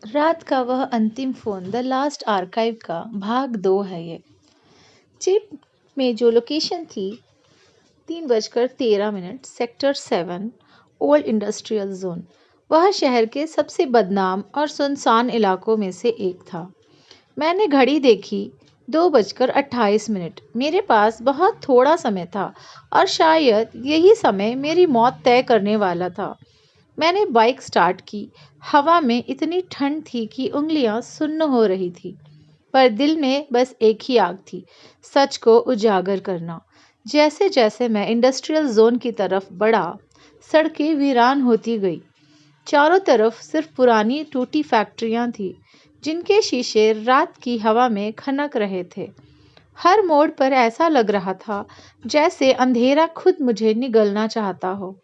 रात का वह अंतिम फ़ोन द लास्ट आर्काइव का भाग 2 है ये। चिप में जो लोकेशन थी 3:13 सेक्टर 7 ओल्ड इंडस्ट्रियल जोन, वह शहर के सबसे बदनाम और सुनसान इलाकों में से एक था। मैंने घड़ी देखी, 2:28। मेरे पास बहुत थोड़ा समय था और शायद यही समय मेरी मौत तय करने वाला था। मैंने बाइक स्टार्ट की। हवा में इतनी ठंड थी कि उंगलियां सुन्न हो रही थी, पर दिल में बस एक ही आग थी, सच को उजागर करना। जैसे जैसे मैं इंडस्ट्रियल जोन की तरफ बढ़ा, सड़कें वीरान होती गई। चारों तरफ सिर्फ पुरानी टूटी फैक्ट्रियां थी, जिनके शीशे रात की हवा में खनक रहे थे। हर मोड़ पर ऐसा लग रहा था जैसे अंधेरा खुद मुझे निगलना चाहता हो।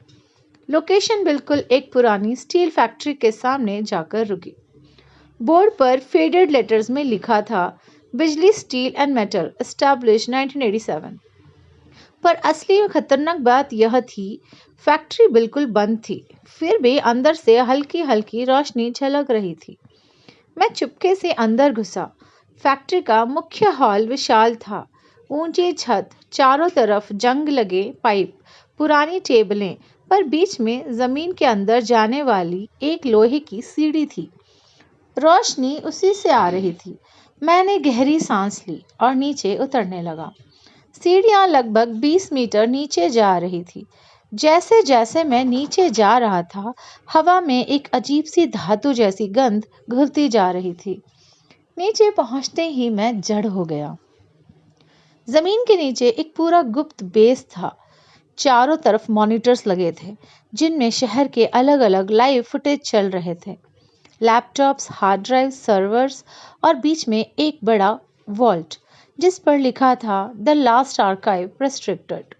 लोकेशन बिल्कुल एक पुरानी स्टील फैक्ट्री के सामने जाकर रुकी। बोर्ड पर फेडेड लेटर्स में लिखा था, बिजली स्टील एंड मेटल एस्टैब्लिश 1987। पर असली खतरनाक बात यह थी, फैक्ट्री बिल्कुल बंद थी, फिर भी अंदर से हल्की हल्की रोशनी झलक रही थी। मैं चुपके से अंदर घुसा। फैक्ट्री का मुख्य हॉल विशाल था। ऊंची छत, चारों तरफ जंग लगे पाइप, पुरानी टेबलें, पर बीच में जमीन के अंदर जाने वाली एक लोहे की सीढ़ी थी। रोशनी उसी से आ रही थी। मैंने गहरी सांस ली और नीचे उतरने लगा। सीढ़ियां लगभग 20 मीटर नीचे जा रही थी। जैसे जैसे मैं नीचे जा रहा था, हवा में एक अजीब सी धातु जैसी गंध घुलती जा रही थी। नीचे पहुंचते ही मैं जड़ हो गया। जमीन के नीचे एक पूरा गुप्त बेस था। चारों तरफ मॉनिटर्स लगे थे, जिनमें शहर के अलग अलग लाइव फुटेज चल रहे थे। लैपटॉप्स, हार्ड ड्राइव, सर्वर्स और बीच में एक बड़ा वॉल्ट, जिस पर लिखा था द लास्ट आर्काइव रेस्ट्रिक्टेड।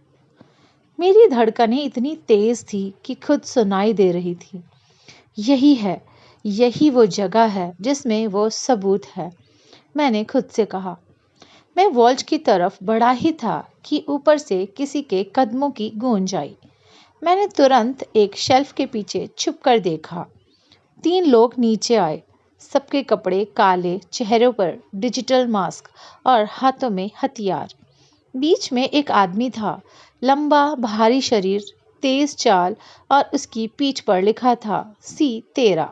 मेरी धड़कनें इतनी तेज थी कि खुद सुनाई दे रही थी। यही है, यही वो जगह है जिसमें वो सबूत है, मैंने खुद से कहा। मैं वॉल्ट की तरफ बढ़ा ही था कि ऊपर से किसी के कदमों की गूंज आई। मैंने तुरंत एक शेल्फ के पीछे छुप कर देखा। 3 लोग नीचे आए। सबके कपड़े काले, चेहरों पर डिजिटल मास्क और हाथों में हथियार। बीच में एक आदमी था, लंबा भारी शरीर, तेज चाल, और उसकी पीठ पर लिखा था C13।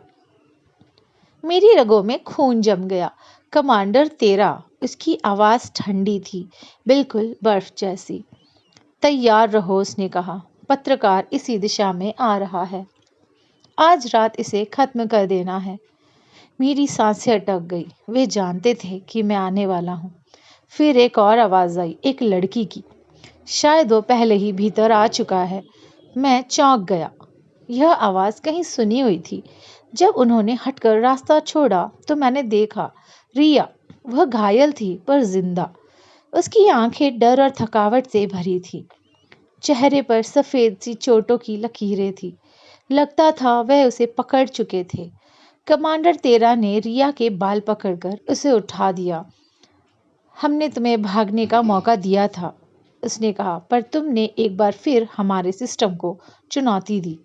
मेरी रगों में खून जम गया। कमांडर 13। उसकी आवाज़ ठंडी थी, बिल्कुल बर्फ जैसी। तैयार रहो, उसने कहा। पत्रकार इसी दिशा में आ रहा है। आज रात इसे खत्म कर देना है। मेरी सांसें अटक गई। वे जानते थे कि मैं आने वाला हूँ। फिर एक और आवाज़ आई, एक लड़की की। शायद वो पहले ही भीतर आ चुका है। मैं चौंक गया। यह आवाज़ कहीं सुनी हुई थी। जब उन्होंने हटकर रास्ता छोड़ा तो मैंने देखा, रिया। वह घायल थी पर जिंदा। उसकी आंखें डर और थकावट से भरी थी। चेहरे पर सफ़ेद सी चोटों की लकीरें थी। लगता था वह उसे पकड़ चुके थे। कमांडर 13 ने रिया के बाल पकड़कर उसे उठा दिया। हमने तुम्हें भागने का मौका दिया था, उसने कहा, पर तुमने एक बार फिर हमारे सिस्टम को चुनौती दी।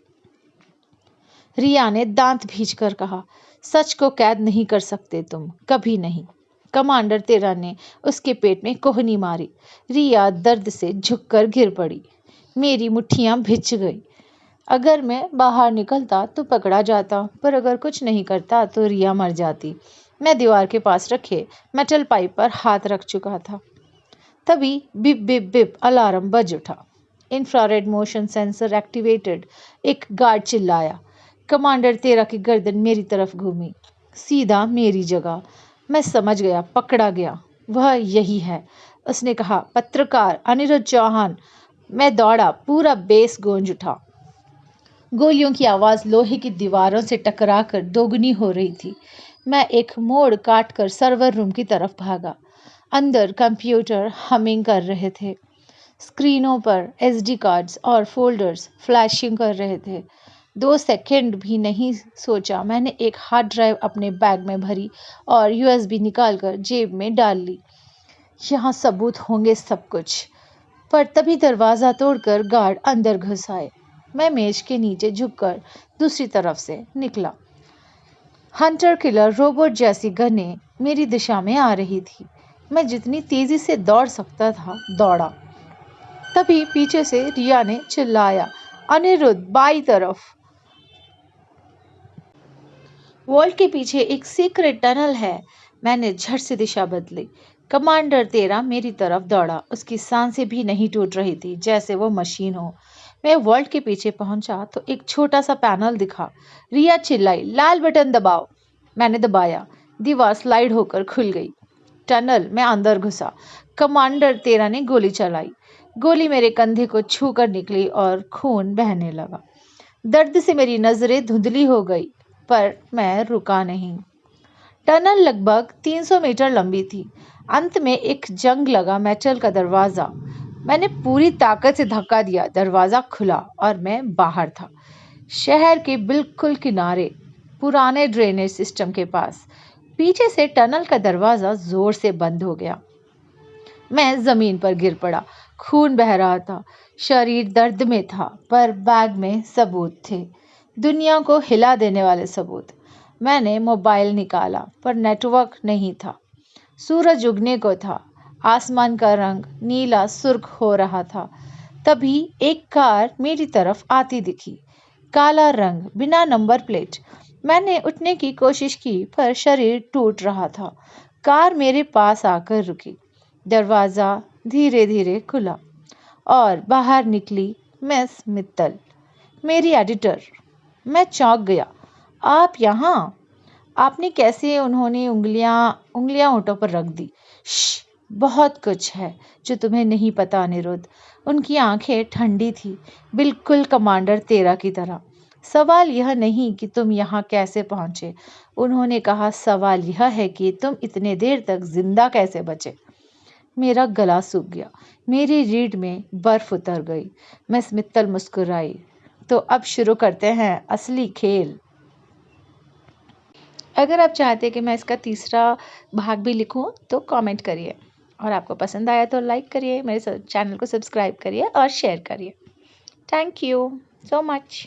रिया ने दांत भींचकर कहा, सच को कैद नहीं कर सकते तुम, कभी नहीं। कमांडर 13 ने उसके पेट में कोहनी मारी। रिया दर्द से झुककर गिर पड़ी। मेरी मुट्ठियां भिंच गई। अगर मैं बाहर निकलता तो पकड़ा जाता, पर अगर कुछ नहीं करता तो रिया मर जाती। मैं दीवार के पास रखे मेटल पाइप पर हाथ रख चुका था। तभी बिप बिप बिप अलार्म बज उठा। इंफ्रारेड मोशन सेंसर एक्टिवेटेड, एक गार्ड चिल्लाया। कमांडर 13 की गर्दन मेरी तरफ घूमी, सीधा मेरी जगह। मैं समझ गया, पकड़ा गया। वह यही है, उसने कहा। पत्रकार अनिरुद्ध चौहान। मैं दौड़ा, पूरा बेस गूंज उठा। गोलियों की आवाज़ लोहे की दीवारों से टकराकर दोगुनी हो रही थी। मैं एक मोड़ काटकर सर्वर रूम की तरफ भागा। अंदर कंप्यूटर हमिंग कर रहे थे। स्क्रीनों पर SD कार्ड्स और फोल्डर्स फ्लैशिंग कर रहे थे। 2 सेकंड भी नहीं सोचा, मैंने एक हार्ड ड्राइव अपने बैग में भरी और USB निकालकर जेब में डाल ली। यहाँ सबूत होंगे, सब कुछ। पर तभी दरवाज़ा तोड़कर गार्ड अंदर घुस आए। मैं मेज के नीचे झुककर दूसरी तरफ से निकला। हंटर किलर रोबोट जैसी गनें मेरी दिशा में आ रही थी। मैं जितनी तेजी से दौड़ सकता था दौड़ा। तभी पीछे से रिया ने चिल्लाया, अनिरुद्ध बाई तरफ। वॉल्ट के पीछे एक सीक्रेट टनल है। मैंने झट से दिशा बदली। कमांडर तेरा मेरी तरफ दौड़ा। उसकी सांसें भी नहीं टूट रही थी, जैसे वो मशीन हो। मैं वॉल्ट के पीछे पहुंचा तो एक छोटा सा पैनल दिखा। रिया चिल्लाई, लाल बटन दबाओ। मैंने दबाया। दीवार स्लाइड होकर खुल गई। टनल में अंदर घुसा। कमांडर तेरा ने गोली चलाई। गोली मेरे कंधे को छूकर निकली और खून बहने लगा। दर्द से मेरी नजरें धुंधली हो गई, पर मैं रुका नहीं। टनल लगभग 300 मीटर लंबी थी। अंत में एक जंग लगा मेटल का दरवाजा। मैंने पूरी ताकत से धक्का दिया। दरवाजा खुला और मैं बाहर था, शहर के बिल्कुल किनारे, पुराने ड्रेनेज सिस्टम के पास। पीछे से टनल का दरवाजा जोर से बंद हो गया। मैं जमीन पर गिर पड़ा। खून बह रहा था। शरीर दर्द में था, पर बैग में सबूत थे, दुनिया को हिला देने वाले सबूत। मैंने मोबाइल निकाला, पर नेटवर्क नहीं था। सूरज उगने को था। आसमान का रंग नीला सुर्ख हो रहा था। तभी एक कार मेरी तरफ आती दिखी। काला रंग, बिना नंबर प्लेट। मैंने उठने की कोशिश की, पर शरीर टूट रहा था। कार मेरे पास आकर रुकी। दरवाजा धीरे धीरे खुला और बाहर निकली मिस मित्तल, मेरी एडिटर। मैं चौंक गया। आप यहाँ? आपने कैसे? उन्होंने उंगलियां होठों पर रख दी। श्श, बहुत कुछ है जो तुम्हें नहीं पता अनिरुद्ध। उनकी आंखें ठंडी थी, बिल्कुल कमांडर तेरा की तरह। सवाल यह नहीं कि तुम यहाँ कैसे पहुंचे, उन्होंने कहा, सवाल यह है कि तुम इतने देर तक जिंदा कैसे बचे। मेरा गला सूख गया। मेरी रीढ़ में बर्फ उतर गई। मिस मित्तल मुस्कुराई। तो अब शुरू करते हैं असली खेल। अगर आप चाहते हैं कि मैं इसका तीसरा भाग भी लिखूं तो कमेंट करिए, और आपको पसंद आया तो लाइक करिए, मेरे चैनल को सब्सक्राइब करिए और शेयर करिए। Thank you so much.